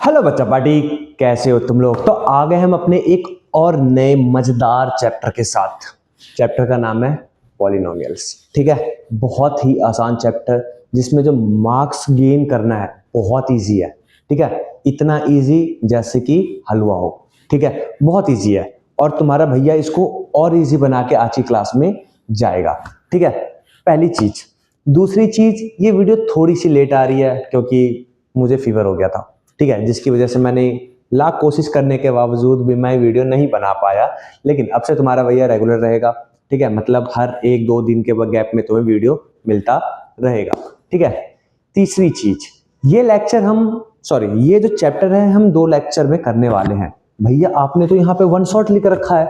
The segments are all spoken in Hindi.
हेलो बच्चा पार्टी, कैसे हो तुम लोग। तो आ गए हम अपने एक और नए मजेदार चैप्टर के साथ। चैप्टर का नाम है पॉलिनोमियल्स। ठीक है, बहुत ही आसान चैप्टर जिसमें जो मार्क्स गेन करना है बहुत इजी है। ठीक है, इतना इजी जैसे कि हलवा हो। ठीक है, बहुत इजी है और तुम्हारा भैया इसको और इजी बना के आज की क्लास में जाएगा। ठीक है, पहली चीज। दूसरी चीज, ये वीडियो थोड़ी सी लेट आ रही है क्योंकि मुझे फीवर हो गया था। ठीक है, जिसकी वजह से मैंने लाख कोशिश करने के बावजूद भी मैं वीडियो नहीं बना पाया। लेकिन अब से तुम्हारा भैया रेगुलर रहेगा। ठीक है, मतलब हर एक दो दिन के गैप में तुम्हें वीडियो मिलता रहेगा। ठीक है, तीसरी चीज, ये लेक्चर ये जो चैप्टर है हम 2 लेक्चर में करने वाले हैं। भैया आपने तो यहाँ पे 1 शॉट लिख रखा है,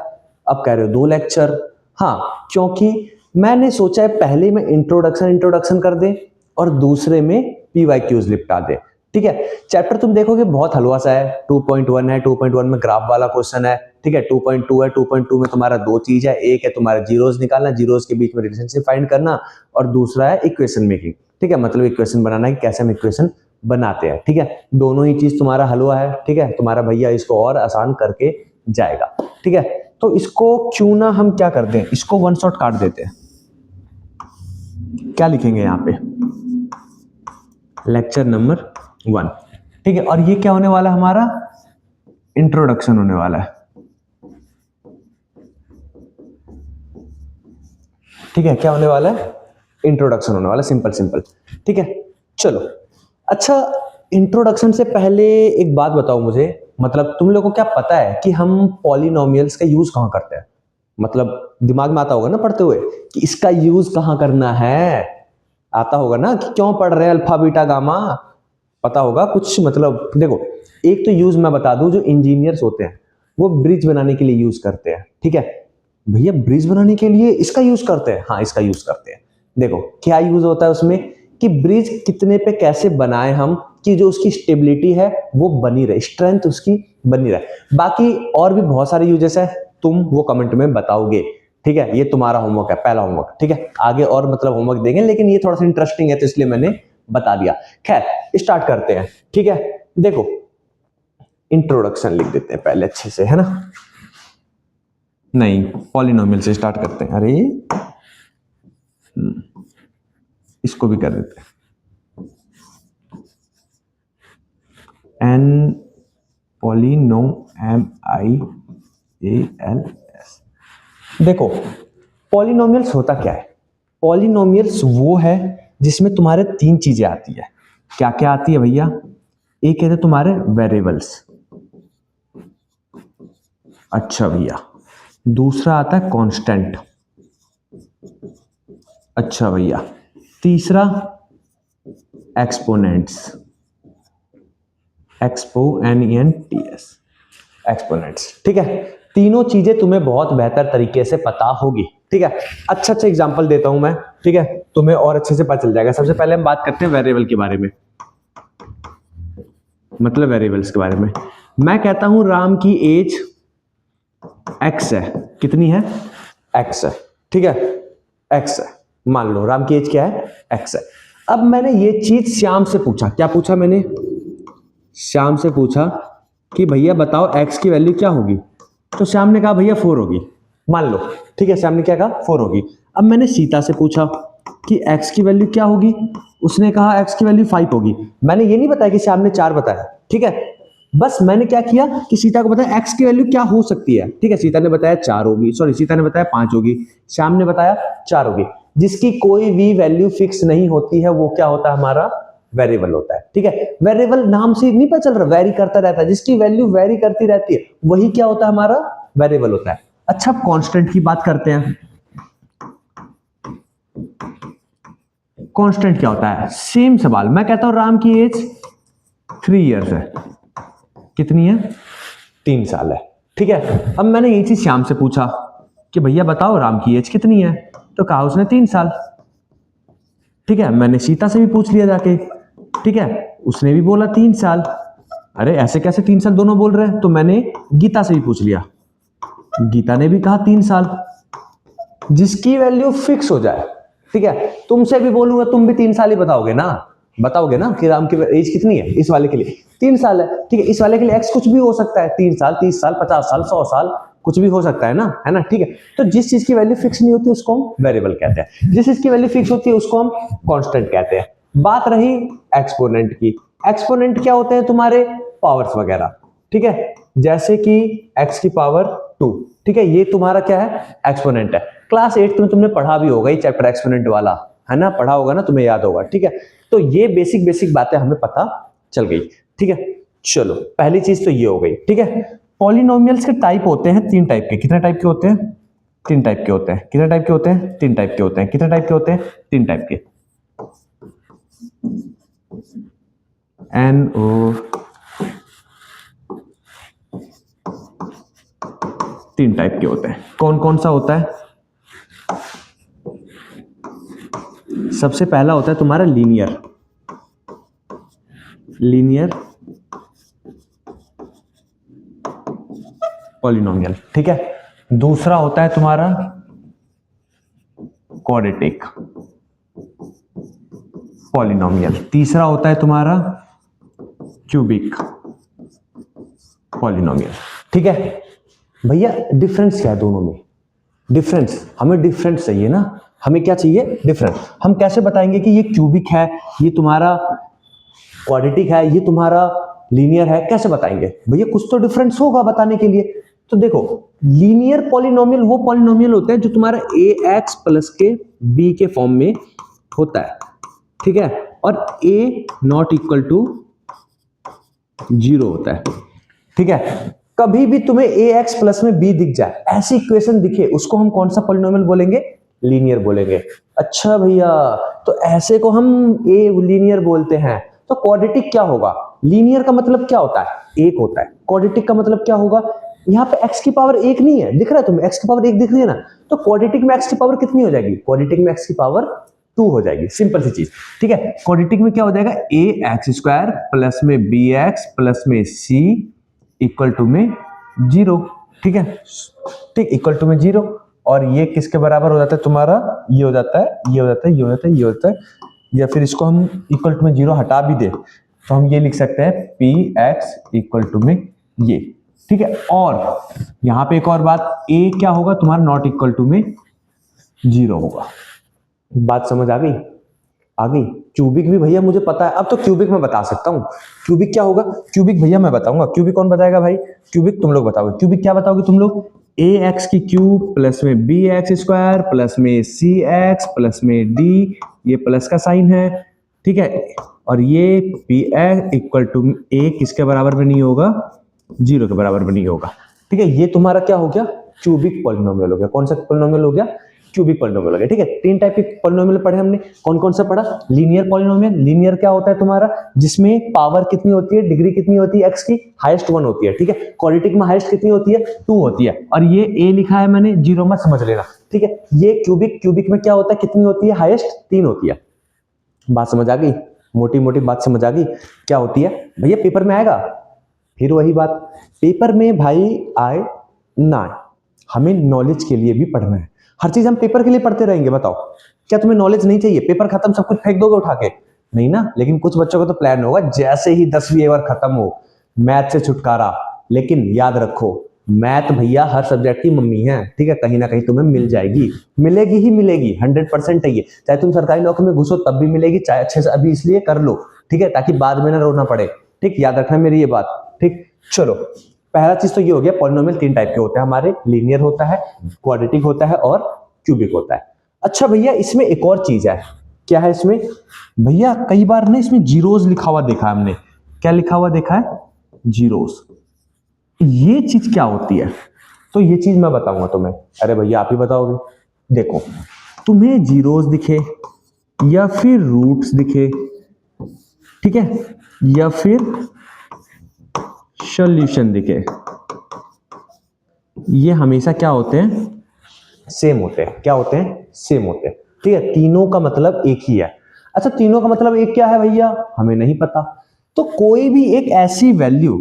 अब कह रहे हो 2 लेक्चर। हाँ, क्योंकि मैंने सोचा है पहले में इंट्रोडक्शन कर दे और दूसरे में पीवाईक्यूज निपटा दे। ठीक है, चैप्टर तुम देखोगे बहुत हलवा सा है। 2.1 है, 2.1 में ग्राफ वाला क्वेश्चन है। ठीक है, 2.2 है, 2.2 में तुम्हारा 2 चीज है। एक है तुम्हारा जीरोस निकालना, जीरोस के बीच में रिलेशनशिप फाइंड करना, और दूसरा है इक्वेशन मेकिंग। ठीक है, मतलब इक्वेशन बनाना है कि कैसे हम इक्वेशन बनाते हैं। ठीक है, दोनों ही चीज तुम्हारा हलवा है। ठीक है, तुम्हारा भैया इसको और आसान करके जाएगा। ठीक है, तो इसको क्यों ना हम क्या करते हैं, इसको 1 शॉट काट देते हैं। क्या लिखेंगे यहाँ पे, लेक्चर नंबर 1। ठीक है, और ये क्या होने वाला है, हमारा इंट्रोडक्शन होने वाला है। ठीक है, क्या होने वाला है, इंट्रोडक्शन होने वाला, सिंपल। ठीक है, चलो। अच्छा, इंट्रोडक्शन से पहले एक बात बताओ मुझे, मतलब तुम लोगों को क्या पता है कि हम पॉलिनोमियल्स का यूज कहां करते हैं। मतलब दिमाग में आता होगा ना पढ़ते हुए कि इसका यूज कहां करना है। आता होगा ना कि क्यों पढ़ रहे हैं अल्फा बीटा गामा, पता होगा कुछ। मतलब देखो, एक तो यूज मैं बता दूं, जो इंजीनियर्स होते हैं वो ब्रिज बनाने के लिए यूज करते हैं। ठीक है, भैया ब्रिज बनाने के लिए इसका यूज करते हैं। हाँ, इसका यूज करते हैं। देखो क्या यूज होता है उसमें, कि ब्रिज कितने पे कैसे बनाए हम, कि जो उसकी स्टेबिलिटी है वो बनी रहे, स्ट्रेंथ उसकी बनी रहे। बाकी और भी बहुत सारे यूजेस है, तुम वो कमेंट में बताओगे। ठीक है, ये तुम्हारा होमवर्क है, पहला होमवर्क। ठीक है, आगे और मतलब होमवर्क देंगे, लेकिन ये थोड़ा सा इंटरेस्टिंग है तो इसलिए मैंने बता दिया। खैर, स्टार्ट करते हैं। ठीक है, देखो इंट्रोडक्शन लिख देते हैं पहले अच्छे से, है ना। नहीं, पॉलिनोमियल से स्टार्ट करते हैं। अरे इसको भी कर देते हैं। एन पॉलिनो MIALS। देखो पॉलिनोमियल्स होता क्या है, पॉलिनोमियल्स वो है जिसमें तुम्हारे 3 चीजें आती है। क्या क्या आती है भैया, एक कहते तुम्हारे वेरिएबल्स। अच्छा भैया, दूसरा आता है कांस्टेंट। अच्छा भैया, तीसरा एक्सपोनेंट्स, EXPONENTS, एक्सपोनेंट्स। ठीक है, तीनों चीजें तुम्हें बहुत बेहतर तरीके से पता होगी। ठीक है, अच्छा एग्जांपल देता हूं मैं। ठीक है, तुम्हें और अच्छे से पता चल जाएगा। सबसे पहले हम बात करते हैं वेरिएबल के बारे में, मतलब वेरिएबल्स के बारे में। मैं कहता हूं राम की एज x है। कितनी है, x है। ठीक है, x है। मान लो राम की एज क्या है, x है। अब मैंने ये चीज श्याम से पूछा। क्या पूछा मैंने, श्याम से पूछा कि भैया बताओ x की वैल्यू क्या होगी। तो श्याम ने कहा भैया 4 होगी, मान लो। ठीक है, श्याम ने क्या कहा, 4 होगी। अब मैंने सीता से पूछा कि x की वैल्यू क्या होगी, उसने कहा x की वैल्यू 5 होगी। मैंने ये नहीं बताया कि श्याम ने 4 बताया। ठीक है, बस मैंने क्या किया कि सीता को बताया x की वैल्यू क्या हो सकती है। ठीक है, सीता ने बताया 4 होगी, सीता ने बताया 5 होगी, श्याम ने बताया 4 होगी। जिसकी कोई भी वैल्यू फिक्स नहीं होती है वो क्या होता है, हमारा वेरिएबल होता है। ठीक है, वेरिएबल नाम से नहीं पता चल रहा, वेरी करता रहता है। जिसकी वैल्यू वेरी करती रहती है वही क्या होता है, हमारा वेरिएबल होता है। अच्छा, कांस्टेंट की बात करते हैं। कांस्टेंट क्या होता है, सेम सवाल। मैं कहता हूं राम की एज 3 इयर्स है। कितनी है, 3 साल है। ठीक है, अब मैंने ये चीज श्याम से पूछा कि भैया बताओ राम की एज कितनी है, तो कहा उसने 3 साल। ठीक है, मैंने सीता से भी पूछ लिया जाके। ठीक है, उसने भी बोला 3 साल। अरे ऐसे कैसे 3 साल दोनों बोल रहे हैं, तो मैंने गीता से भी पूछ लिया, गीता ने भी कहा 3 साल। जिसकी वैल्यू फिक्स हो जाए। ठीक है, तुमसे भी बोलूंगा तुम भी 3 साल ही बताओगे ना कि राम की एज कितनी है, इस वाले के लिए 3 साल है, ठीक है। इस वाले के लिए x कुछ भी हो सकता है, 3 साल, 30 साल, 50 साल, 100 साल, कुछ भी हो सकता है ना, ठीक है। तो जिस चीज की वैल्यू फिक्स नहीं होती उसको हम वेरिएबल कहते हैं, जिस चीज की वैल्यू फिक्स होती है उसको हम कांस्टेंट कहते हैं। बात रही एक्सपोनेंट की, एक्सपोनेंट क्या होते हैं तुम्हारे पावर्स वगैरह, ठीक है, जैसे कि x की पावर 2, ठीक है, ये तुम्हारा क्या है, एक्सपोनेंट है। क्लास 8 में तुमने पढ़ा भी होगा ये चैप्टर एक्सपोनेंट वाला, है ना, पढ़ा होगा ना, तुम्हें याद होगा, ठीक है। तो ये बेसिक बेसिक बातें हमें पता चल गई, ठीक है। चलो पहली चीज तो ये हो गई, ठीक है। पॉलिनोमियल्स के टाइप होते हैं 3 टाइप के। कितने टाइप के होते हैं? 3 टाइप के होते हैं। कितने टाइप के होते हैं? 3 टाइप के होते हैं। कितने टाइप के होते हैं? 3 टाइप के। NO 3 टाइप के होते हैं। कौन कौन सा होता है? सबसे पहला होता है तुम्हारा लीनियर पॉलिनोमियल, ठीक है। दूसरा होता है तुम्हारा क्वाड्रेटिक पॉलिनोमियल। तीसरा होता है तुम्हारा क्यूबिक पॉलिनोमियल, ठीक है। भैया डिफरेंस क्या है दोनों में? डिफरेंस, हमें डिफरेंस चाहिए ना, हमें क्या चाहिए? डिफरेंस। हम कैसे बताएंगे कि ये क्यूबिक है, ये तुम्हारा क्वाड्रेटिक है, ये तुम्हारा लीनियर है? कैसे बताएंगे भैया? कुछ तो डिफरेंस होगा बताने के लिए। तो देखो, लीनियर पॉलिनोमियल वो पॉलिनोमियल होता है जो तुम्हारा ax प्लस के b के फॉर्म में होता है, ठीक है, और a नॉट इक्वल टू 0 होता है, ठीक है। कभी भी तुम्हें ax प्लस में b दिख जाए, ऐसी इक्वेशन दिखे, उसको हम कौन सा पॉलिनोमियल बोलेंगे? लीनियर बोलेंगे। अच्छा भैया, तो ऐसे को हम ए लीनियर बोलते हैं, तो क्वाड्रेटिक क्या होगा? लीनियर का मतलब क्या होता है? 1 होता है। क्वाड्रेटिक का मतलब क्या होगा? यहाँ पे x की पावर 1 नहीं है, दिख रहा है तुम्हें? x की पावर 1 दिख रही है ना, तो क्वाड्रेटिक में x की पावर कितनी हो जाएगी? क्वाड्रेटिक में x की पावर 2 हो जाएगी। सिंपल सी चीज, ठीक है। क्वाड्रेटिक में क्या हो जाएगा? ax² प्लस में bx प्लस में c इक्वल टू में 0, ठीक है, ठीक, इक्वल टू में 0। और ये किसके बराबर हो जाता है तुम्हारा? ये हो जाता है, ये हो जाता है, ये हो जाता है, ये होता है, या फिर इसको हम इक्वल टू में 0 हटा भी दे तो हम ये लिख सकते हैं px इक्वल टू में ये, ठीक है। और यहां पे एक और बात, a क्या होगा तुम्हारा? नॉट इक्वल टू में 0 होगा। बात समझ आ गई? आ गई। क्यूबिक भी भैया मुझे पता है, अब तो क्यूबिक मैं बता सकता हूं। क्यूबिक क्या होगा? क्यूबिक भैया मैं बताऊंगा। क्यूबिक कौन बताएगा भाई? क्यूबिक तुम लोग बताओगे। क्यूबिक क्या बताओगे तुम लोग? ax की क्यूब प्लस में bx² प्लस में cx प्लस में d, ये प्लस का साइन है, ठीक है, और ये px इक्वल टू a किसके बराबर में नहीं होगा? 0 के बराबर में नहीं होगा, ठीक है। ये तुम्हारा क्या हो गया? क्यूबिक पॉलिनोमियल हो गया। कौन सा पॉलिनोमियल हो गया? क्यूबिक पॉलिनोमियल हो गया, ठीक है। 3 टाइप के पॉलिनोमियल पढ़े हमने। कौन कौन सा पढ़ा? Linear polynomial. लीनियर क्या होता है तुम्हारा? जिसमें पावर कितनी होती है, डिग्री कितनी होती है x की? हाईएस्ट 1 होती है, ठीक है। क्वाड्रेटिक में हाईएस्ट कितनी होती है? 2 होती है। और ये a लिखा है मैंने, 0 मत समझ लेना, ठीक है। ये क्यूबिक में क्या होता है? कितनी होती है? हाईएस्ट 3 होती है। बात समझ आ गई? मोटी मोटी बात समझ आ गई क्या होती है भैया? पेपर में आएगा फिर वही बात, पेपर में भाई आए ना आए, हमें नॉलेज के लिए भी पढ़ना है। हर चीज हम पेपर के लिए पढ़ते रहेंगे? बताओ, क्या तुम्हें नॉलेज नहीं चाहिए? पेपर खत्म सब कुछ फेंक दोगे उठा के? नहीं ना। लेकिन कुछ बच्चों का तो प्लान होगा जैसे ही 10वीं बार खत्म हो मैथ से छुटकारा। लेकिन याद रखो, मैथ भैया हर सब्जेक्ट की मम्मी है, ठीक है। कहीं ना कहीं तुम्हें मिल जाएगी, मिलेगी ही मिलेगी, 100% है ये। चाहे तुम सरकारी नौकरी में घुसो तब भी मिलेगी, चाहे अच्छे से अभी इसलिए कर लो, ठीक है, ताकि बाद में ना रोना पड़े, ठीक। याद रखना मेरी ये बात, ठीक। चलो, पहला चीज तो ये हो गया, पॉलिनोमियल 3 टाइप के होते हैं हमारे। लीनियर होता है, क्वाड्रेटिक होता है और क्यूबिक होता है। अच्छा भैया, इसमें एक और चीज है। क्या है इसमें भैया? कई बार ना इसमें जीरोस लिखा हुआ देखा है हमने। क्या लिखा हुआ देखा है? जीरोस। ये चीज क्या होती है? तो ये चीज मैं बताऊंगा तुम्हें। अरे भैया आप ही बताओगे। देखो, तुम्हें जीरोस दिखे या फिर रूट्स दिखे, ठीक है, या फिर सॉल्यूशन दिखे, ये हमेशा क्या होते हैं? सेम होते हैं। क्या होते हैं? सेम होते हैं, ठीक है। तीनों का मतलब एक ही है। अच्छा, तीनों का मतलब एक क्या है भैया? हमें नहीं पता। तो कोई भी एक ऐसी वैल्यू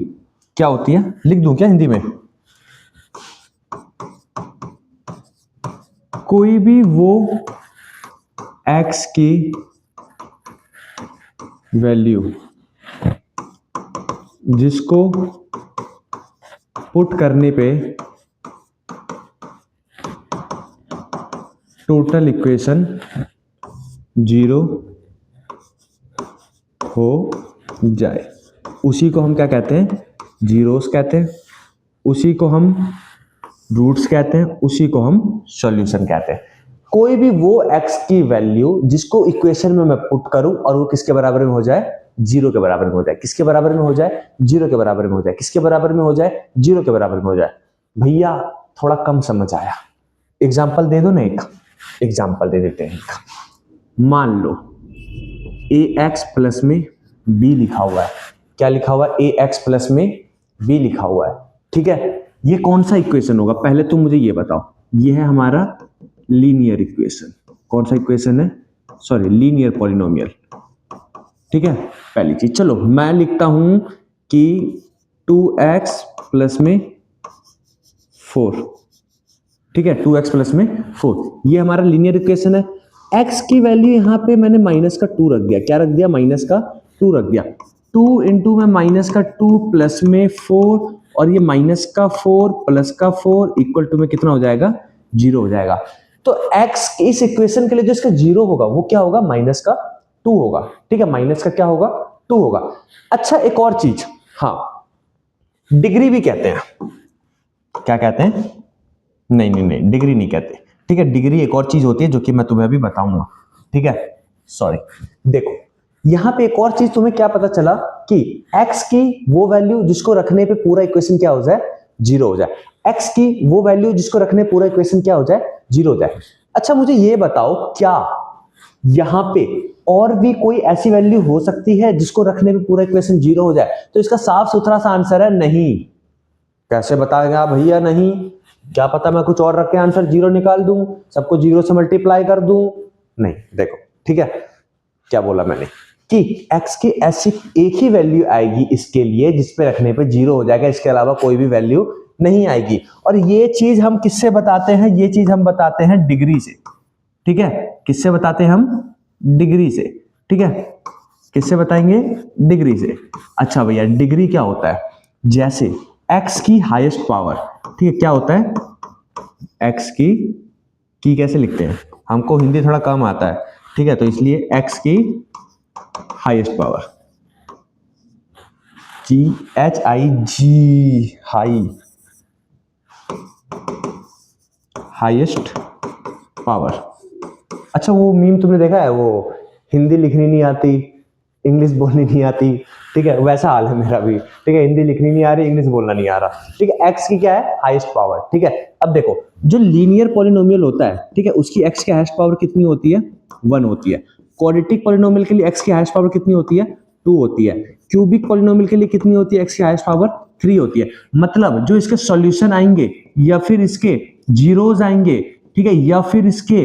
क्या होती है, लिख दूं क्या हिंदी में? कोई भी वो x की वैल्यू जिसको पुट करने पे टोटल इक्वेशन 0 हो जाए, उसी को हम क्या कहते हैं, जीरोस कहते हैं, उसी को हम रूट्स कहते हैं, उसी को हम सॉल्यूशन कहते हैं। कोई भी वो x की वैल्यू जिसको इक्वेशन में मैं पुट करूं और वो किसके बराबर में हो जाए, 0 के बराबर में हो जाए। किसके बराबर में हो जाए, 0 के बराबर में हो जाए। किसके बराबर में हो जाए, 0 के बराबर में हो जाए। भैया थोड़ा कम समझ आया, एग्जाम्पल दे दो ना, एक एग्जाम्पल दे देते हैं। मान लो ax प्लस में b लिखा हुआ है। क्या लिखा हुआ है, ax प्लस में b लिखा हुआ है, ठीक है। ये कौन सा इक्वेशन होगा, पहले तुम मुझे ये बताओ। ये है हमारा लीनियर इक्वेशन। कौन सा इक्वेशन है, सॉरी लीनियर पॉलिनोमियल, ठीक है। पहली चीज, चलो मैं लिखता हूं कि 2x प्लस में 4, ठीक है, 2x प्लस में 4, ये हमारा लीनियर इक्वेशन है। x की वैल्यू यहां पे मैंने माइनस का 2 रख दिया। क्या रख दिया, माइनस का 2 रख दिया। 2 इंटू में माइनस का 2 प्लस में 4, और ये माइनस का 4 प्लस का 4 इक्वल टू में कितना हो जाएगा, 0 हो जाएगा। तो x इस इक्वेशन के लिए जो इसका 0 होगा वो क्या होगा, माइनस का 2 होगा, ठीक है। माइनस का क्या होगा, 2 होगा। अच्छा एक और चीज, हाँ डिग्री भी कहते हैं। क्या कहते हैं, नहीं डिग्री नहीं कहते, ठीक है। डिग्री एक और चीज होती है जो कि मैं तुम्हें अभी बताऊंगा, ठीक है। सॉरी, देखो यहां पे एक और चीज तुम्हें क्या पता चला कि x की वो वैल्यू जिसको रखने पे पूरा इक्वेशन क्या हो जाए, 0 हो जाए। x की वो वैल्यू जिसको रखने पूरा इक्वेशन क्या हो जाए, 0 हो जाए। अच्छा मुझे ये बताओ, क्या यहां पे और भी कोई ऐसी वैल्यू हो सकती है जिसको रखने पे पूरा इक्वेशन 0 हो जाए? तो इसका साफ सुथरा सा आंसर है नहीं। कैसे बताएगा भैया, नहीं, क्या पता मैं कुछ और रख के आंसर 0 निकाल दूं, सबको 0 से मल्टीप्लाई कर दूं। नहीं, देखो ठीक है, क्या बोला मैंने कि x की ऐसी एक ही वैल्यू आएगी इसके लिए जिस पे रखने पे 0 हो जाएगा, इसके अलावा कोई भी वैल्यू नहीं आएगी। और ये चीज हम किससे बताते हैं, ये चीज हम बताते हैं डिग्री से, ठीक है। किससे बताते हैं हम, डिग्री से, ठीक है। किससे बताएंगे, डिग्री से। अच्छा भैया डिग्री क्या होता है, जैसे x की हाईएस्ट पावर, ठीक है, क्या होता है, x की कैसे लिखते हैं, हमको हिंदी थोड़ा कम आता है, ठीक है, तो इसलिए x की highest power, HIG, high, highest power. अच्छा वो मीम तुमने देखा है, वो हिंदी लिखनी नहीं आती, इंग्लिश बोलनी नहीं आती, ठीक है, वैसा हाल है मेरा भी, ठीक है। हिंदी लिखनी नहीं आ रही, इंग्लिश बोलना नहीं आ रहा, ठीक है। एक्स की क्या है, हाईएस्ट पावर, ठीक है। अब देखो जो लीनियर पॉलिनोमियल होता है, ठीक है, उसकी एक्स की हाईएस्ट पावर कितनी होती है, 1 होती है। क्वाड्रेटिक पॉलिनोमियल के लिए एक्स की हाईएस्ट पावर कितनी होती है, 2 होती है। क्यूबिक पॉलिनोमियल के लिए कितनी होती है, एक्स की हाईएस्ट पावर 3 होती है। मतलब जो इसके सॉल्यूशन आएंगे या फिर इसके जीरोस आएंगे, ठीक है, या फिर इसके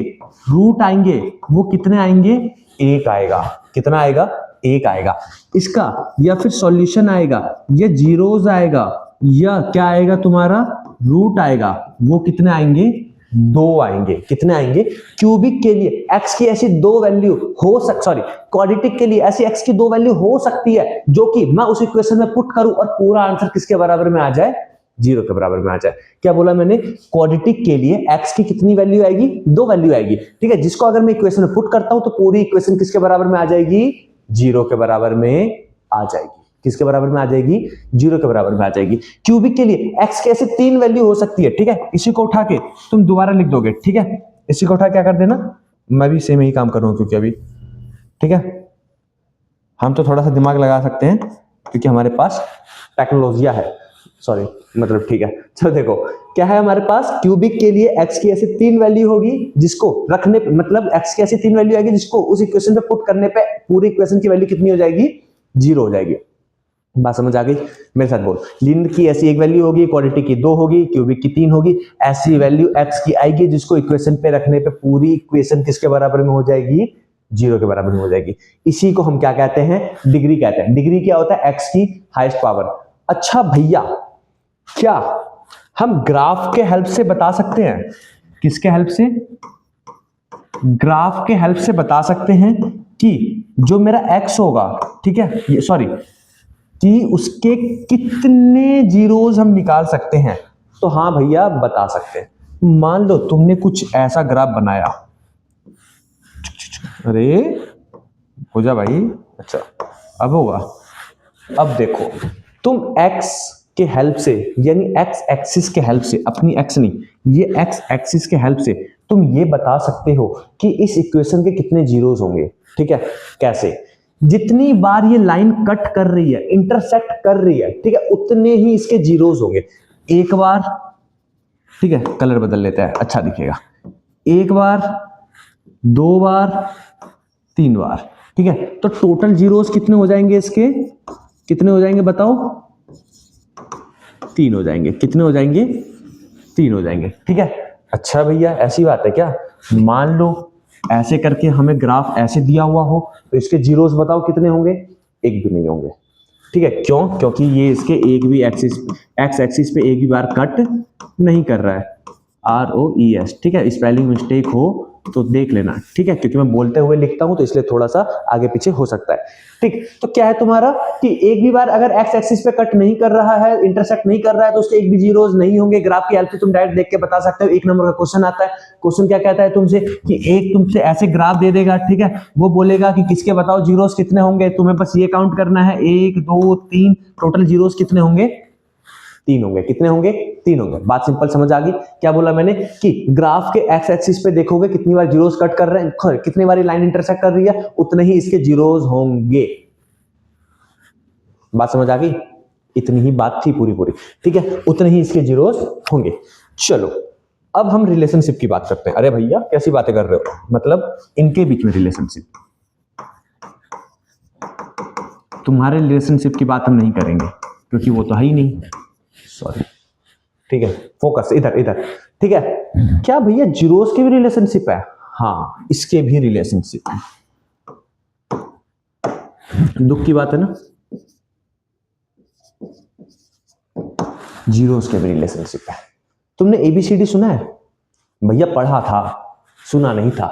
रूट आएंगे, वो कितने आएंगे, 1 आएगा। कितना आएगा, 1 आएगा इसका। या फिर सॉल्यूशन आएगा, या जीरोस आएगा, या क्या आएगा तुम्हारा, रूट आएगा, वो कितने आएंगे, 2 आएंगे। कितने आएंगे, क्यूबिक के लिए x की ऐसी 2 वैल्यू हो सॉरी क्वाड्रेटिक के लिए ऐसी x की 2 वैल्यू हो सकती है जो कि मैं उस इक्वेशन में पुट करूं और पूरा आंसर किसके बराबर में आ जाए, 0 के बराबर में आ जाए। क्या बोला मैंने, क्वाड्रेटिक के लिए x की कितनी वैल्यू आएगी, 2 वैल्यू आएगी, ठीक है, जिसको अगर मैं इक्वेशन में पुट करता हूं तो पूरी इक्वेशन किसके बराबर में आ जाएगी, 0 के बराबर में आ जाएगी। किसके बराबर में आ जाएगी, 0 के बराबर में आ जाएगी। क्यूबिक के लिए x के ऐसे 3 वैल्यू हो सकती है, ठीक है। इसी को उठा के तुम दोबारा लिख दोगे, ठीक है, इसी को उठा क्या कर देना, मैं भी सेम ही काम कर रहा हूं क्योंकि अभी, ठीक है, हम तो थोड़ा सा दिमाग लगा सकते हैं क्योंकि हमारे पास टेक्नोलॉजिया है, सॉरी मतलब, ठीक है। चलो देखो क्या है हमारे पास, क्यूबिक के लिए x की ऐसी 3 वैल्यू होगी जिसको रखने पे, मतलब x की ऐसी 3 वैल्यू आएगी जिसको उस इक्वेशन पे पुट करने पे पूरी इक्वेशन की वैल्यू कितनी हो जाएगी, 0 हो जाएगी। बात समझ आ गई, मेरे साथ बोल। लीनियर की ऐसी 1 वैल्यू होगी, क्वाड्रेटिक की 2 होगी, क्यूबिक की 3 होगी। ऐसी वैल्यू x की आएगी जिसको इक्वेशन पे रखने पे पूरी इक्वेशन किसके बराबर में हो जाएगी, 0 के बराबर में हो जाएगी। इसी को हम क्या कहते हैं, डिग्री कहते हैं। डिग्री क्या होता है, x की हाईएस्ट पावर। अच्छा भैया क्या हम ग्राफ के हेल्प से बता सकते हैं, किसके हेल्प से, ग्राफ के हेल्प से बता सकते हैं कि जो मेरा x होगा, ठीक है, ये सॉरी कि उसके कितने जीरोज हम निकाल सकते हैं। तो हाँ भैया बता सकते हैं। मान लो तुमने कुछ ऐसा ग्राफ बनाया, अरे हो जा भाई, अच्छा अब होगा। अब देखो तुम x के हेल्प से, यानी x एक्सिस के हेल्प से, अपनी x नहीं, ये x एक्सिस के हेल्प से तुम ये बता सकते हो कि इस इक्वेशन के कितने जीरोस होंगे। ठीक है, कैसे? जितनी बार ये लाइन कट कर रही है, इंटरसेक्ट कर रही है, ठीक है, उतने ही इसके जीरोस होंगे। एक बार, ठीक है, कलर बदल लेते हैं, अच्छा दिखेगा। एक बार, दो बार, तीन बार, ठीक है। तो टोटल जीरोस कितने हो जाएंगे इसके? कितने हो जाएंगे बताओ? तीन हो जाएंगे। कितने हो जाएंगे? तीन हो जाएंगे, ठीक है। अच्छा भैया ऐसी बात है क्या? मान लो ऐसे करके हमें ग्राफ ऐसे दिया हुआ हो, तो इसके जीरोस बताओ कितने होंगे? एक भी नहीं होंगे, ठीक है। क्यों? क्योंकि ये इसके एक भी एक्सिस, एक्स एक्सिस पे एक भी बार कट नहीं कर रहा है। ROES, ठीक है। स्पेलिंग मिस्टेक हो तो देख लेना, ठीक है, क्योंकि मैं बोलते हुए लिखता हूं तो इसलिए थोड़ा सा आगे पीछे हो सकता है। ठीक, तो क्या है तुम्हारा कि एक भी बार अगर एक्स एक्सिस पे कट नहीं कर रहा है, इंटरसेक्ट नहीं कर रहा है, तो उसके एक भी जीरोस नहीं होंगे। ग्राफ की हेल्प से तुम डायरेक्ट देख के बता सकते हो। एक नंबर का क्वेश्चन आता है, क्वेश्चन क्या कहता है तुमसे कि एक तुमसे ऐसे ग्राफ दे देगा, ठीक है, वो बोलेगा कि किसके बताओ जीरोस कितने होंगे। तुम्हें बस ये काउंट करना है, एक दो तीन, टोटल जीरोस कितने होंगे? तीन होंगे। कितने होंगे? तीन होंगे। बात सिंपल समझ आ गई। क्या बोला मैंने कि ग्राफ के एक्स एक्सिस पे देखोगे कितनी बार जीरोस कट कर रहे हैं, कितनी बार लाइन इंटरसेक्ट कर रही है, उतने ही इसके जीरोस होंगे। बात समझ आ गई? इतनी ही बात थी पूरी पूरी, ठीक है, उतने ही इसके जीरोस होंगे। चलो अब हम रिलेशनशिप की बात करते हैं। अरे भैया कैसी बातें कर रहे हो, मतलब इनके बीच में रिलेशनशिप। तुम्हारे रिलेशनशिप की बात हम नहीं करेंगे क्योंकि वो तो है ही नहीं, सॉरी, ठीक है। फोकस इधर इधर, ठीक है। क्या भैया जीरोस के भी रिलेशनशिप है? हाँ, इसके भी रिलेशनशिप है। दुख की बात है ना, जीरोस के भी रिलेशनशिप है। तुमने एबीसीडी सुना है? भैया पढ़ा था, सुना नहीं था।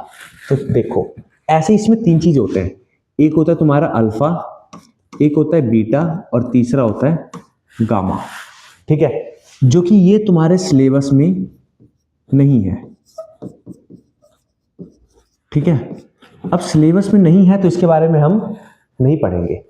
तो देखो ऐसे इसमें तीन चीज होते हैं। एक होता है तुम्हारा अल्फा, एक होता है बीटा, और तीसरा होता है गामा, ठीक है, जो कि ये तुम्हारे सिलेबस में नहीं है, ठीक है। अब सिलेबस में नहीं है तो इसके बारे में हम नहीं पढ़ेंगे।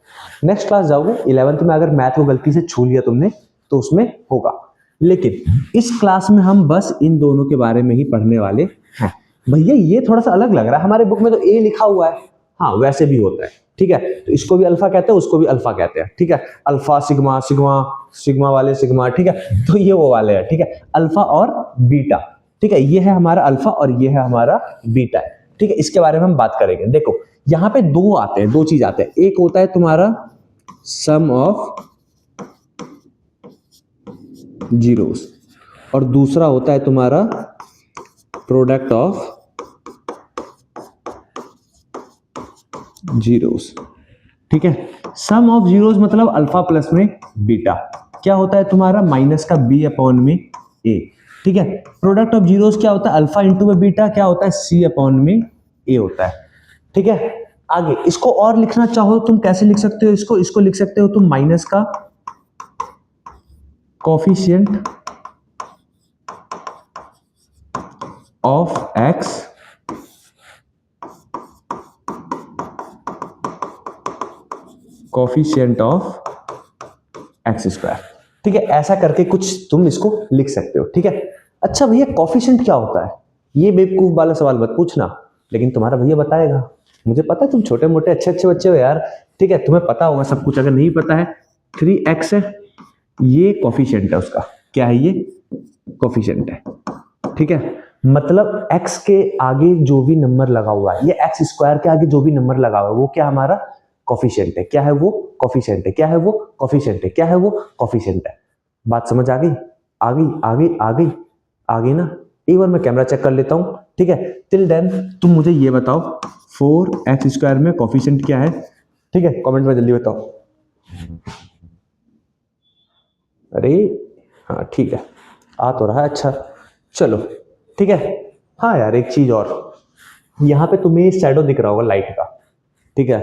नेक्स्ट क्लास जाओगे 11th में, अगर मैथ को गलती से छू लिया तुमने तो उसमें होगा, लेकिन इस क्लास में हम बस इन दोनों के बारे में ही पढ़ने वाले हैं। भैया ये थोड़ा सा अलग लग रहा है, हमारे बुक में तो ए लिखा हुआ है। हाँ वैसे भी होता है, ठीक है। तो इसको भी अल्फा कहते हैं, उसको भी अल्फा कहते हैं, ठीक है। अल्फा सिग्मा, सिग्मा सिग्मा वाले सिग्मा, ठीक है। तो ये वो वाले हैं, ठीक है, अल्फा और बीटा, ठीक है। ये है हमारा अल्फा और ये है हमारा बीटा, ठीक है। इसके बारे में हम बात करेंगे। देखो यहां पे दो आते हैं, दो चीज आते हैं। एक होता है तुम्हारा सम ऑफ जीरोस और दूसरा होता है तुम्हारा प्रोडक्ट ऑफ जीरोस, ठीक है। सम ऑफ जीरोस मतलब अल्फा प्लस में बीटा, क्या होता है तुम्हारा माइनस का बी अपॉन में ए, ठीक है। प्रोडक्ट ऑफ जीरोस क्या होता है? अल्फा इंटू में बीटा, क्या होता है? सी अपॉन में ए होता है, ठीक है। आगे इसको और लिखना चाहो तुम कैसे लिख सकते हो? इसको लिख सकते हो तुम माइनस का coefficient of x coefficient of x square, ठीक है। ऐसा करके कुछ तुम इसको लिख सकते हो, ठीक है। अच्छा भैया कोफिशिएंट क्या होता है? ये बेवकूफ वाला सवाल मत पूछना, लेकिन तुम्हारा भैया बताएगा। मुझे पता है तुम छोटे मोटे अच्छे अच्छे बच्चे हो यार, ठीक है, तुम्हें पता होगा सब कुछ। अगर नहीं पता है 3x है, ये कोफिशिएंट है उसका। क्या है ये? कोफिशिएंट है, ठीक है। मतलब x के आगे जो भी नंबर लगा हुआ है, ये एक्स स्क्वायर के आगे जो भी नंबर लगा हुआ है वो क्या हमारा कोफिशिएंट है। क्या है वो? कोफिशिएंट है। क्या है वो? कोफिशिएंट है। क्या है वो? कोफिशिएंट है। बात समझ आ गई? आ गई आ गई आ गई आ गई ना? एक बार मैं कैमरा चेक कर लेता हूं, ठीक है। टिल देन तुम मुझे ये बताओ 4x स्क्वायर में कोफिशिएंट क्या है, ठीक है, कमेंट में जल्दी बताओ। अरे हाँ ठीक है, आ तो रहा है, अच्छा चलो ठीक है। हाँ यार एक चीज और, यहाँ पे तुम्हें शैडो दिख रहा होगा लाइट का, ठीक है।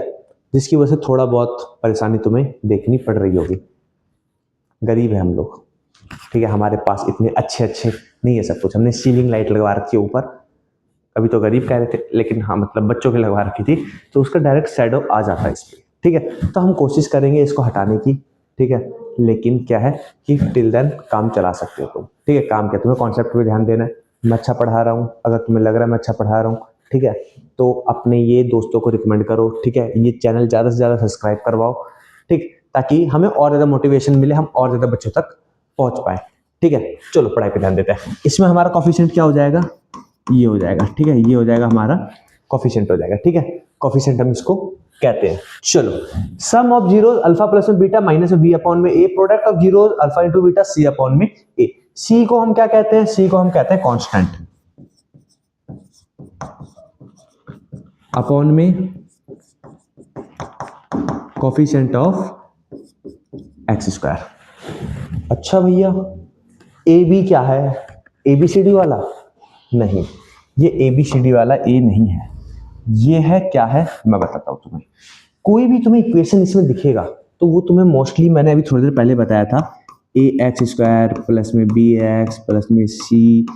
जिसकी वजह से थोड़ा बहुत परेशानी तुम्हें देखनी पड़ रही होगी। गरीब है हम लोग, ठीक है, हमारे पास इतने अच्छे अच्छे नहीं है सब कुछ। हमने सीलिंग लाइट लगवा रखी है ऊपर, अभी तो गरीब कह रहे थे, लेकिन हाँ मतलब बच्चों के लगवा रखी थी, तो उसका डायरेक्ट शैडो आ जाता है इस पर, ठीक है। तो हम कोशिश करेंगे इसको हटाने की, ठीक है, लेकिन क्या है कि टिल देन काम चला सकते हो तुम, ठीक है। काम क्या, तुम्हें कॉन्सेप्ट पे ध्यान देना है। मैं अच्छा पढ़ा रहा हूँ, अगर तुम्हें लग रहा है मैं अच्छा पढ़ा रहा हूँ, ठीक है, तो अपने ये दोस्तों को रिकमेंड करो, ठीक है। ये चैनल ज़्यादा से ज़्यादा सब्सक्राइब करवाओ, ठीक, ताकि हमें और ज़्यादा मोटिवेशन मिले, हम और ज़्यादा बच्चों तक पहुँच पाए, ठीक है। चलो पढ़ाई पे ध्यान देते हैं। इसमें हमारा कॉफिशिएंट क्या हो जाएगा, ये हो जाएगा, ठीक है, ये हो जाएगा हमारा कॉफिशिएंट हो जाएगा, ठीक है। कॉफिशिएंट हम इसको कहते हैं। चलो, sum of zero alpha plus में बीटा माइनस में बी अपॉन में A, product of zero alpha into beta C upon में ए। सी को हम क्या कहते हैं, सी को हम कहते हैं कांस्टेंट अपॉन में कोफिशिएंट ऑफ एक्स स्क्वायर। अच्छा भैया, ए बी क्या है, ए बी सी डी वाला नहीं, ये ए बी सी डी वाला ए नहीं है, ये है क्या है, मैं बताता हूं तुम्हें। कोई भी तुम्हें इक्वेशन इसमें दिखेगा तो वो तुम्हें मोस्टली, मैंने अभी थोड़ी देर पहले बताया था, ए एक्स स्क्वायर प्लस में बी एक्स प्लस में सी,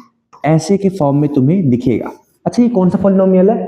ऐसे के फॉर्म में तुम्हें दिखेगा। अच्छा, ये कौन सा पॉलिनोमियल है,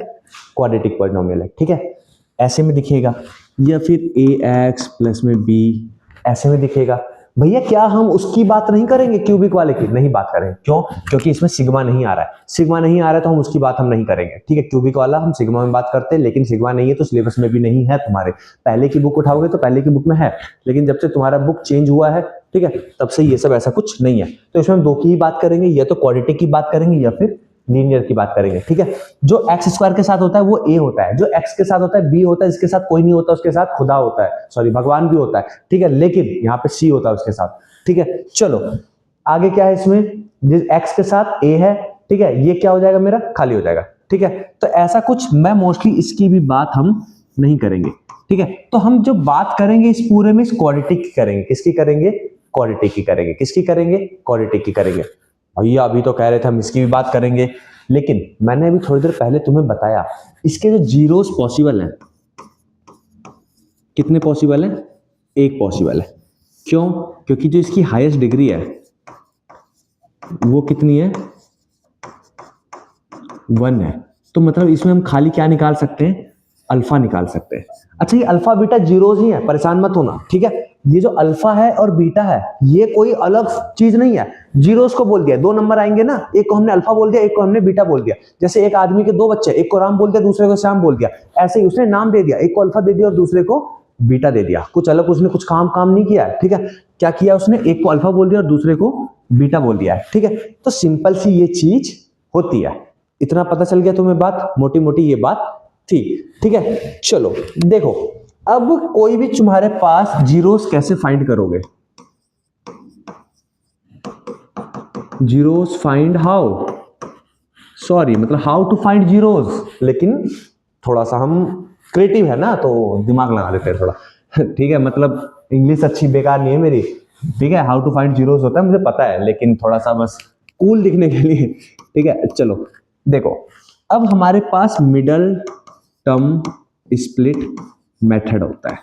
क्वाड्रेटिक पॉलिनोमियल है, ठीक है, ऐसे में दिखेगा, या फिर ए एक्स प्लस में बी ऐसे में दिखेगा। भैया क्या हम उसकी बात नहीं करेंगे, क्यूबिक वाले की नहीं बात करेंगे, क्यों, क्योंकि इसमें सिग्मा नहीं आ रहा है, सिग्मा नहीं आ रहा है तो हम उसकी बात हम नहीं करेंगे, ठीक है। क्यूबिक वाला हम सिग्मा में बात करते हैं, लेकिन सिग्मा नहीं है तो सिलेबस में भी नहीं है। तुम्हारे पहले की बुक उठाओगे तो पहले की बुक में है, लेकिन जब से तुम्हारा बुक चेंज हुआ है, ठीक है, तब से ये सब ऐसा कुछ नहीं है। तो इसमें हम दो की ही बात करेंगे, या तो क्वाड्रेटिक की बात करेंगे या फिर लीनियर की बात करेंगे, ठीक है। जो एक्स स्क्वायर के साथ होता है वो ए होता है, जो एक्स के साथ होता है बी होता है, जिसके साथ कोई नहीं होता उसके साथ खुदा होता है, सॉरी भगवान भी होता है, ठीक है, लेकिन यहाँ पे सी होता है उसके साथ, ठीक है। चलो आगे क्या है, इसमें जिस एक्स के साथ ए है, ठीक है, ये क्या हो जाएगा मेरा, खाली हो जाएगा, ठीक है। तो ऐसा कुछ मैं मोस्टली इसकी भी बात हम नहीं करेंगे, ठीक है। तो हम जो बात करेंगे इस पूरे में, इस क्वाड्रेटिक की करेंगे, किसकी करेंगे, क्वाड्रेटिक की करेंगे, किसकी करेंगे, क्वाड्रेटिक की करेंगे। भैया अभी तो कह रहे थे हम इसकी भी बात करेंगे, लेकिन मैंने अभी थोड़ी देर पहले तुम्हें बताया इसके जो जीरोस पॉसिबल हैं, कितने पॉसिबल हैं, एक पॉसिबल है। क्यों, क्योंकि जो इसकी हाईएस्ट डिग्री है वो कितनी है, 1 है। तो मतलब इसमें हम खाली क्या निकाल सकते हैं, अल्फा निकाल सकते हैं। अच्छा, ये अल्फा बीटा जीरोज ही है, परेशान मत होना, ठीक है। ये जो अल्फा है और बीटा है ये कोई अलग चीज नहीं है, जीरोस को बोल दिया, दो नंबर आएंगे ना, एक को हमने अल्फा बोल दिया, एक को हमने बीटा बोल दिया। जैसे एक आदमी के दो बच्चे, एक को राम बोल दिया, दूसरे को श्याम बोल दिया, ऐसे ही उसने नाम दे दिया, एक को अल्फा दे दिया और दूसरे को बीटा दे दिया, कुछ अलग उसने कुछ काम नहीं किया है, ठीक है। क्या किया उसने, एक को अल्फा बोल दिया और दूसरे को बीटा बोल दिया है, ठीक है। तो सिंपल सी ये चीज होती है, इतना पता चल गया तुम्हें बात, मोटी मोटी ये बात थी, ठीक है। चलो देखो, अब कोई भी तुम्हारे पास जीरोस कैसे फाइंड करोगे, जीरोस फाइंड हाउ, सॉरी मतलब हाउ टू फाइंड जीरोस, लेकिन थोड़ा सा हम क्रिएटिव है ना तो दिमाग लगा लेते हैं थोड़ा, ठीक है। मतलब इंग्लिश अच्छी बेकार नहीं है मेरी, ठीक है। हाउ टू फाइंड जीरोस होता है मुझे पता है, लेकिन थोड़ा सा बस कूल दिखने के लिए, ठीक है। चलो देखो, अब हमारे पास मिडल टर्म स्प्लिट मेथड होता है,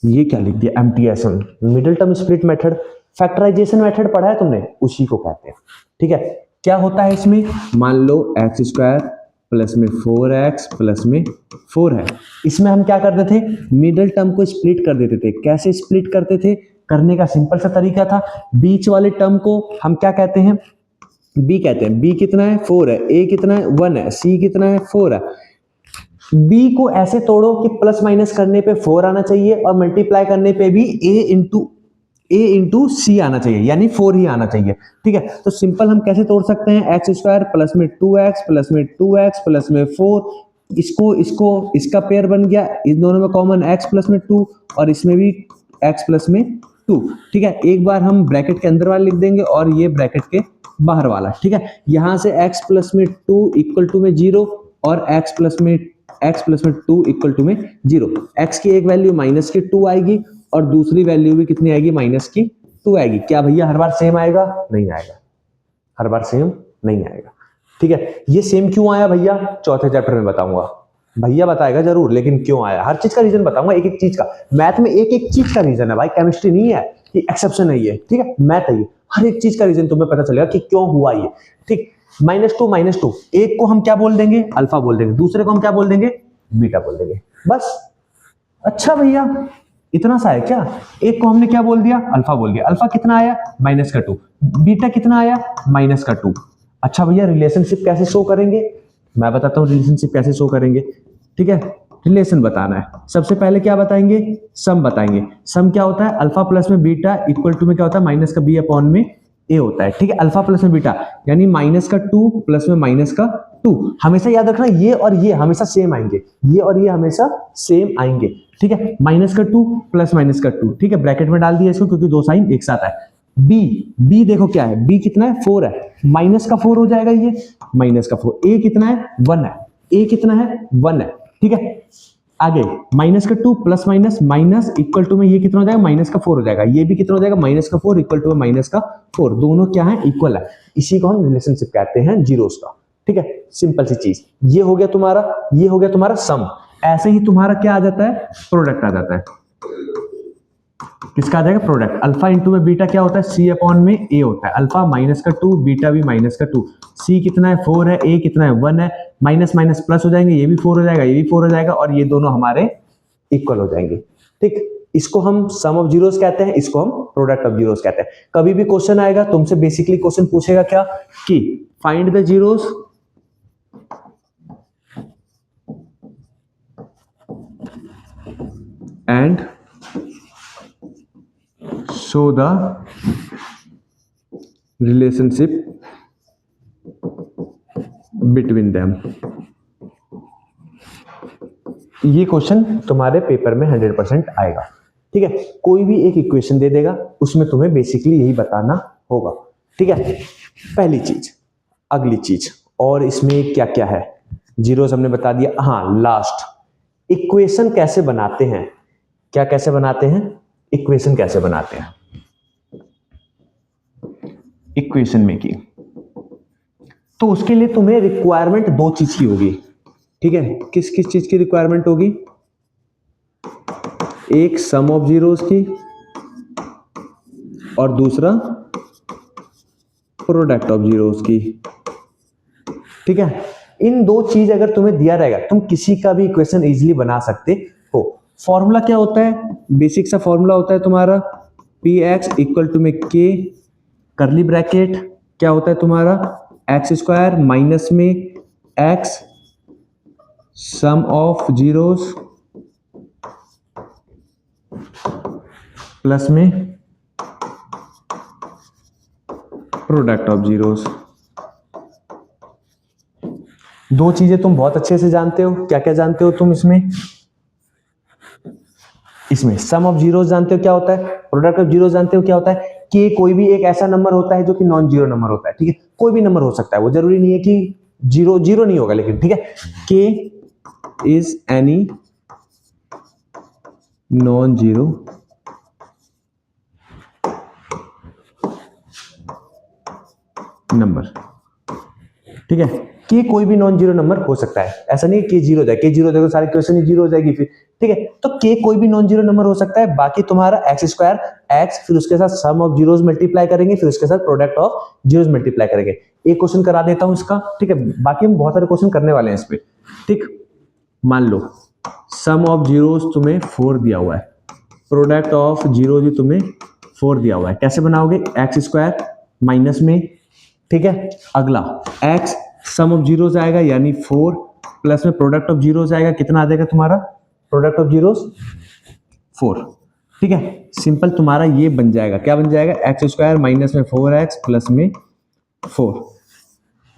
ये क्या लिख दिया, MTSM, middle term split method. Factorization method पढ़ा है तुमने, उसी को कहते हैं, ठीक है। क्या होता है इसमें, मान लो एक्स स्क्वायर प्लस में 4x प्लस में 4 है, इसमें हम क्या करते थे, मिडिल टर्म को स्प्लिट कर देते थे। कैसे स्प्लिट करते थे, करने का सिंपल सा तरीका था, बीच वाले टर्म को हम क्या कहते हैं, b कहते हैं। b कितना है, 4 है, a कितना है, 1 है, c कितना है, 4 है। b को ऐसे तोड़ो कि प्लस माइनस करने पे 4 आना चाहिए और मल्टीप्लाई करने पे भी a इंटू सी आना चाहिए, यानी 4 ही आना चाहिए, ठीक है। तो सिंपल हम कैसे तोड़ सकते हैं, एक्स स्क्वायर प्लस में 2x प्लस में 2x प्लस में 4, इसको इसका पेयर बन गया, इन दोनों में कॉमन x प्लस में 2 और इसमें भी x प्लस में 2, ठीक है। एक बार हम ब्रैकेट के अंदर वाला लिख देंगे और ये ब्रैकेट के बाहर वाला, ठीक है। यहां से x प्लस में 2 इक्वल टू में 0 और x प्लस में 2 इक्वल टू में 0। x की एक वैल्यू माइनस की 2 आएगी और दूसरी वैल्यू भी कितनी आएगी, माइनस की 2 आएगी। क्या भैया हर बार सेम आएगा, नहीं आएगा, हर बार सेम नहीं आएगा, ठीक है। ये सेम क्यों आया भैया, चौथे चैप्टर में बताऊंगा, भैया बताएगा जरूर, लेकिन क्यों आया, हर चीज का रीजन बताऊंगा, एक एक चीज का। मैथ में एक एक चीज का रीजन है भाई, केमिस्ट्री नहीं है कि एक्सेप्शन है ये, ठीक है, मैथ है ये, हर एक चीज का रीजन तुम्हें पता चलेगा कि क्यों हुआ ये, ठीक। -2, एक को हम क्या बोल देंगे, अल्फा बोल देंगे, दूसरे को हम क्या बोल देंगे, बीटा बोल देंगे, बस। अच्छा भैया इतना सा है क्या, एक को हमने क्या बोल दिया, अल्फा बोल दिया, अल्फा कितना आया -2, बीटा कितना आया -2। अच्छा भैया रिलेशनशिप कैसे शो करेंगे, मैं बताता हूँ रिलेशनशिप कैसे शो करेंगे, ठीक है। रिलेशन बताना है, सबसे पहले क्या बताएंगे, सम बताएंगे। सम क्या होता है, अल्फा प्लस में बीटा इक्वल टू में क्या होता है, माइनस का बी अपॉन में ए होता है, ठीक है। अल्फा प्लस में बीटा यानी -2 प्लस में -2, हमेशा याद रखना ये और ये हमेशा सेम आएंगे, ये और ये हमेशा सेम आएंगे, ठीक है। -2 प्लस -2, ठीक है, ब्रैकेट में डाल दिया इसको क्योंकि दो साइन एक साथ है। बी देखो क्या है, बी कितना है 4 है, -4 हो जाएगा ये, -4। ए कितना है 1 है, ए कितना है 1 है, ठीक है। आगे -2 प्लस माइनस इक्वल टू में ये कितना हो जाएगा, -4 हो जाएगा, ये भी कितना हो जाएगा -4 इक्वल टू में -4, दोनों क्या है इक्वल है, इसी को हम रिलेशनशिप कहते हैं जीरोस का, ठीक है। सिंपल सी चीज, ये हो गया तुम्हारा, ये हो गया तुम्हारा सम। ऐसे ही तुम्हारा क्या आ जाता है, प्रोडक्ट आ जाता है, किसका आ जाएगा, प्रोडक्ट। अल्फा इंटू में बीटा क्या होता है, सी अपॉन में ए होता है, अल्फा -2 बीटा भी -2, सी कितना है 4 है, ए कितना है 1 है, माइनस माइनस प्लस हो जाएंगे, ये भी 4 हो जाएगा, ये भी 4 हो जाएगा, और ये दोनों हमारे इक्वल हो जाएंगे, ठीक। इसको हम सम ऑफ जीरोस कहते हैं, इसको हम प्रोडक्ट ऑफ जीरोस कहते हैं। कभी भी क्वेश्चन आएगा तुमसे, बेसिकली क्वेश्चन पूछेगा क्या कि find the zeros and show the relationship between them। ये क्वेश्चन तुम्हारे पेपर में 100% आएगा, ठीक है। कोई भी एक इक्वेशन दे देगा, उसमें तुम्हें बेसिकली यही बताना होगा, ठीक है। पहली चीज, अगली चीज, और इसमें क्या क्या है, जीरोस हमने बता दिया। हाँ लास्ट, इक्वेशन कैसे बनाते हैं, क्या कैसे बनाते हैं, इक्वेशन कैसे बनाते हैं, इक्वेशन मेकिंग। तो उसके लिए तुम्हें रिक्वायरमेंट दो चीज की होगी, ठीक है। किस किस चीज की रिक्वायरमेंट होगी, एक सम ऑफ जीरोस की और दूसरा प्रोडक्ट ऑफ जीरोस की, ठीक है। इन दो चीज अगर तुम्हें दिया रहेगा, तुम किसी का भी इक्वेशन इजीली बना सकते हो। फॉर्मूला क्या होता है, बेसिक सा फॉर्मूला होता है तुम्हारा पी एक्स इक्वल टू में के करली ब्रैकेट क्या होता है तुम्हारा x² माइनस में x sum of zeros plus में प्रोडक्ट ऑफ जीरोस। दो चीजें तुम बहुत अच्छे से जानते हो, क्या क्या जानते हो तुम इसमें सम ऑफ जीरोस जानते हो क्या होता है, प्रोडक्ट ऑफ जीरोस जानते हो क्या होता है, कि कोई भी एक ऐसा नंबर होता है जो कि नॉन जीरो नंबर होता है, ठीक है। कोई भी नंबर हो सकता है, वो जरूरी नहीं है कि जीरो जीरो नहीं होगा, लेकिन ठीक है। के is any non zero number, ठीक है। कि कोई भी नॉन जीरो नंबर हो सकता है, ऐसा नहीं कि जीरो जाए, के जीरो तो सारी क्वेश्चन ही जीरो हो जाएगी फिर, ठीक है। तो के कोई भी नॉन जीरो नंबर हो सकता है, बाकी तुम्हारा x² x फिर उसके साथ सम ऑफ जीरोस मल्टीप्लाई करेंगे, फिर उसके साथ प्रोडक्ट ऑफ जीरोस मल्टीप्लाई करेंगे। एक क्वेश्चन करा देता हूं इसका, ठीक है, बाकी हम बहुत सारे क्वेश्चन करने वाले हैं इस पे, ठीक। मान लो सम ऑफ जीरोस तुम्हें 4 दिया हुआ है, प्रोडक्ट ऑफ जीरो भी तुम्हें 4 दिया हुआ है, कैसे बनाओगे, x² माइनस में, ठीक है। अगला x सम ऑफ जीरोस आएगा यानी 4 प्लस में प्रोडक्ट ऑफ जीरोस आएगा, कितना आ जाएगा तुम्हारा प्रोडक्ट ऑफ जीरोस 4, ठीक है। सिंपल तुम्हारा ये बन जाएगा, क्या बन जाएगा, x² माइनस में 4x प्लस में 4,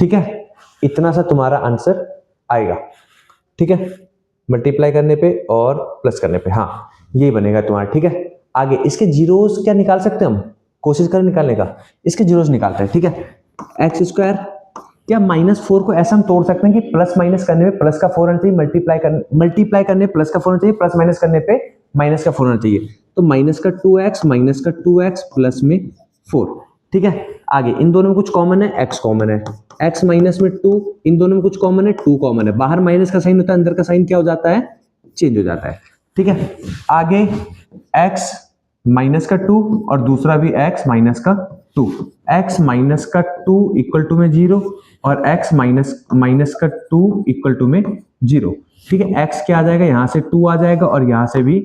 ठीक है। इतना सा तुम्हारा आंसर आएगा, ठीक है, मल्टीप्लाई करने पे और प्लस करने पे, हाँ ये बनेगा तुम्हारा, ठीक है। आगे इसके जीरोस क्या निकाल सकते हैं हम, कोशिश करें निकालने का, इसके जीरोस निकालते हैं, ठीक है। x² क्या -4 को ऐसा हम तोड़ सकते हैं कि प्लस माइनस करने में प्लस का 4 आना चाहिए, मल्टीप्लाई करने प्लस का 4 आना चाहिए, प्लस माइनस करने पे माइनस का 4 आना चाहिए, तो -2x प्लस में 4, ठीक है। आगे इन दोनों में कुछ कॉमन है, x कॉमन है, x माइनस में 2, इन दोनों में कुछ कॉमन है, 2 कॉमन है, बाहर माइनस का साइन होता है, अंदर का साइन क्या हो जाता है, चेंज हो जाता है, ठीक है। आगे x माइनस का 2 और दूसरा भी x माइनस का 2, x माइनस का 2 इक्वल टू में 0 और x माइनस का 2 इक्वल टू में 0, ठीक है। x क्या आ जाएगा, यहां से 2 आ जाएगा और यहां से भी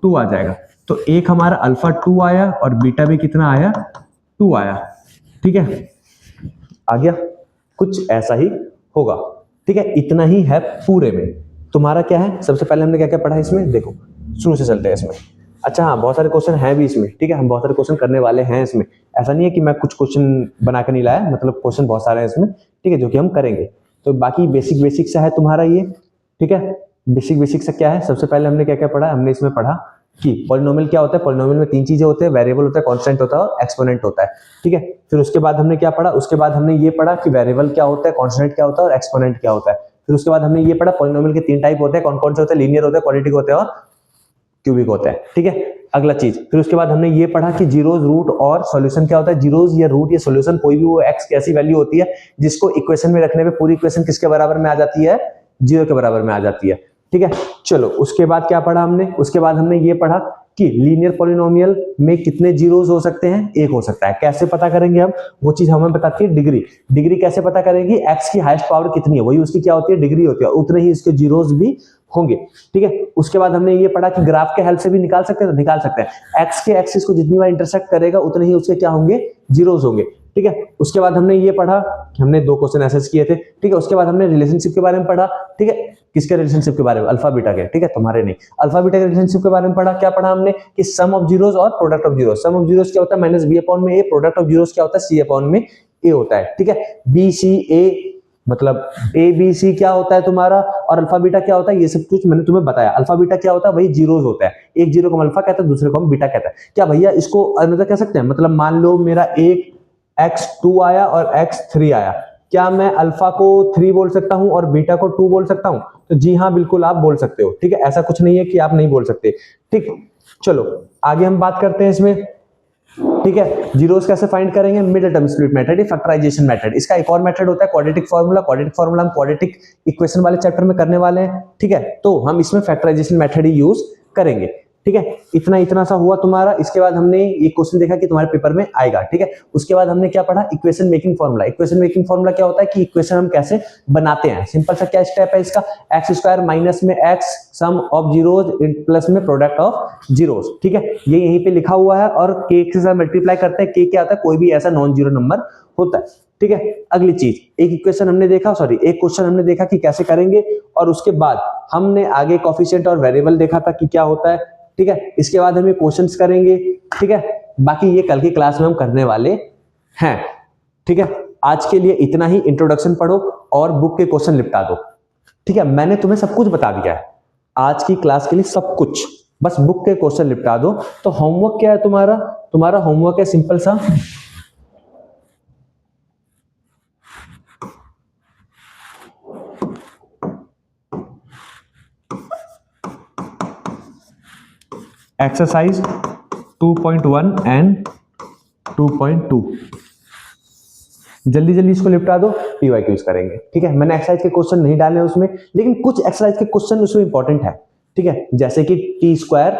2 आ जाएगा, तो एक हमारा अल्फा 2 आया और बीटा भी कितना आया, 2 आया, ठीक है। आ गया, कुछ ऐसा ही होगा, ठीक है। इतना ही है पूरे में। तुम्हारा क्या है, सबसे पहले हमने क्या क्या पढ़ा इसमें, देखो शुरू से चलते हैं इसमें। अच्छा हाँ, बहुत सारे क्वेश्चन हैं भी इसमें, ठीक है, हम बहुत सारे क्वेश्चन करने वाले हैं इसमें, ऐसा नहीं है कि मैं कुछ क्वेश्चन बना के नहीं लाया, मतलब क्वेश्चन बहुत सारे हैं इसमें, ठीक है, जो कि हम करेंगे। तो बाकी बेसिक सा है तुम्हारा ये, ठीक है। बेसिक सा क्या है, सबसे पहले हमने क्या क्या पढ़ा, हमने इसमें पढ़ा कि पॉलिनोमियल क्या होता है, पॉलिनोमियल में 3 चीजें होते हैं, वेरिएबल होता है, कांस्टेंट होता है और एक्सपोनेंट होता है, ठीक है। फिर उसके बाद हमने क्या पढ़ा, उसके बाद हमने ये पढ़ा कि वेरिएबल क्या होता है, कांस्टेंट क्या होता है और एक्सपोनेंट क्या होता है। फिर उसके बाद हमने ये पढ़ा पॉलिनोमियल के 3 टाइप होते हैं, कौन कौन से होते हैं, लीनियर होते हैं, क्वाड्रेटिक होते हैं और क्यूबिक होता है, ठीक है। अगला चीज, फिर उसके बाद हमने ये पढ़ा कि जीरोज, रूट और सॉल्यूशन क्या होता है। जीरोज या रूट या सॉल्यूशन कोई भी वो एक्स की ऐसी वैल्यू होती है जिसको इक्वेशन में रखने पे पूरी इक्वेशन किसके बराबर में आ जाती है, 0 के बराबर में आ जाती है, ठीक है। चलो उसके बाद क्या पढ़ा हमने, उसके बाद हमने ये पढ़ा कि लीनियर पॉलिनोमियल में कितने जीरोज हो सकते हैं, 1 हो सकता है। कैसे पता करेंगे हम, वो चीज हमें बताती है डिग्री। डिग्री कैसे पता करेंगे, एक्स की हाईएस्ट पावर कितनी है, वही उसकी क्या होती है, डिग्री होती है, उतने ही इसके जीरोज भी होंगे, ठीक है। उसके बाद हमने ये पढ़ा कि ग्राफ के हेल्प से भी निकाल सकते हैं, तो निकाल सकते हैं। एक्स के एक्सिस को जितनी बार इंटरसेक्ट करेगा उतने ही उसके क्या होंगे, जीरोज होंगे, ठीक है। उसके बाद हमने ये पढ़ा, हमने 2 क्वेश्चन ऐसे किए थे, ठीक है। उसके बाद हमने रिलेशनशिप के बारे में पढ़ा, ठीक है। किसके रिलेशनशिप के बारे में, अल्फा बीटा के, ठीक है, तुम्हारे नहीं, अल्फा बीटा के रिलेशनशिप के बारे में पढ़ा। क्या पढ़ा हमने कि सम ऑफ जीरोस और product of zeros. Sum of zeros क्या होता है, माइनस बी अपॉन में ए, प्रोडक्ट ऑफ जीरोस क्या होता है, सी अपॉन में ए होता है, ठीक है। बी सी ए मतलब ए बी सी क्या होता है तुम्हारा, और अल्फा बीटा क्या होता है, ये सब कुछ मैंने तुम्हें बताया। अल्फा बीटा क्या होता है, वही जीरोस होता है, एक जीरो को हम अल्फा कहते हैं, दूसरे को हम बीटा कहते हैं। क्या भैया इसको मतलब कह सकते हैं, मतलब मान लो मेरा एक x2 आया और x3 आया, क्या मैं अल्फा को 3 बोल सकता हूं और बीटा को 2 बोल सकता हूं, तो जी हाँ बिल्कुल आप बोल सकते हो, ठीक है। ऐसा कुछ नहीं है कि आप नहीं बोल सकते, ठीक। चलो आगे हम बात करते हैं इसमें, ठीक है। जीरोस कैसे फाइंड करेंगे, मिडिल टर्म स्प्लिट मेथड या फैक्टराइजेशन मेथड। इसका एक और मेथड होता है क्वाड्रेटिक फार्मूला। क्वाड्रेटिक फार्मूला हम क्वाड्रेटिक इक्वेशन वाले चैप्टर में करने वाले हैं, ठीक है। तो हम इसमें फैक्टराइजेशन मेथड ही यूज करेंगे, ठीक है। इतना सा हुआ तुम्हारा। इसके बाद हमने ये क्वेश्चन देखा कि तुम्हारे पेपर में आएगा, ठीक है। उसके बाद हमने क्या पढ़ा, equation making formula. Equation making formula क्या होता है कि इक्वेशन हम कैसे बनाते हैं। सिंपल सा क्या स्टेप है इसका, एक्स स्क्वायर माइनस में X sum of zeros plus में प्रोडक्ट ऑफ जीरोज, ठीक है। ये यहीं पे लिखा हुआ है और के के साथ मल्टीप्लाई करते हैं। के क्या होता है, कोई भी ऐसा नॉन जीरो नंबर होता है, ठीक है। अगली चीज, एक इक्वेशन हमने देखा, एक क्वेश्चन हमने देखा कि कैसे करेंगे, और उसके बाद हमने आगे कोफिशिएंट और वेरिएबल देखा था कि क्या होता है, ठीक है। इसके बाद हम ये क्वेश्चंस करेंगे, ठीक है। बाकी ये कल की क्लास में हम करने वाले हैं, ठीक है। आज के लिए इतना ही। इंट्रोडक्शन पढ़ो और बुक के क्वेश्चन निपटा दो, ठीक है। मैंने तुम्हें सब कुछ बता दिया है आज की क्लास के लिए, सब कुछ, बस बुक के क्वेश्चन निपटा दो। तो होमवर्क क्या है तुम्हारा, तुम्हारा होमवर्क है सिंपल सा, एक्सरसाइज 2.1 एंड 2.2। जल्दी इसको निपटा दो, पीवाई क्यूज करेंगे, ठीक है। मैंने एक्सरसाइज के क्वेश्चन नहीं डाले उसमें, लेकिन कुछ एक्सरसाइज के क्वेश्चन उसमें इंपॉर्टेंट है, ठीक है। जैसे कि टी स्क्वायर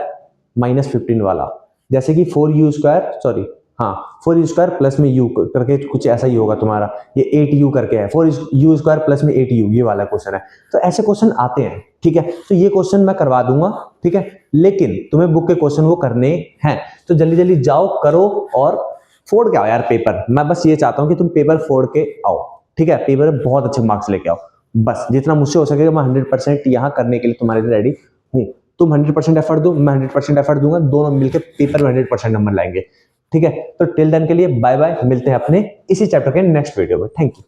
-15 वाला, जैसे कि 4u स्क्वायर प्लस में u करके कुछ ऐसा ही होगा तुम्हारा, ये 8u करके है, 4u स्क्वायर प्लस में 8u, ये वाला क्वेश्चन है। तो ऐसे क्वेश्चन आते हैं, ठीक है। तो ये क्वेश्चन मैं करवा दूंगा, ठीक है, लेकिन तुम्हें बुक के क्वेश्चन वो करने हैं। तो जल्दी जाओ, करो और फोड़ के आओ यार पेपर। मैं बस ये चाहता हूं कि तुम पेपर फोड़ के आओ, ठीक है। पेपर में बहुत अच्छे मार्क्स लेके आओ, बस जितना मुझसे हो सकेगा मैं 100% यहाँ करने के लिए तुम्हारे लिए रेडी हूँ। तुम 100% एफर्ट दो, मैं 100% एफर्ट दूंगा, दोनों मिलकर पेपर में 100% नंबर लाएंगे, ठीक है। तो टिल देन के लिए बाय बाय, मिलते हैं अपने इसी चैप्टर के नेक्स्ट वीडियो में। Thank you.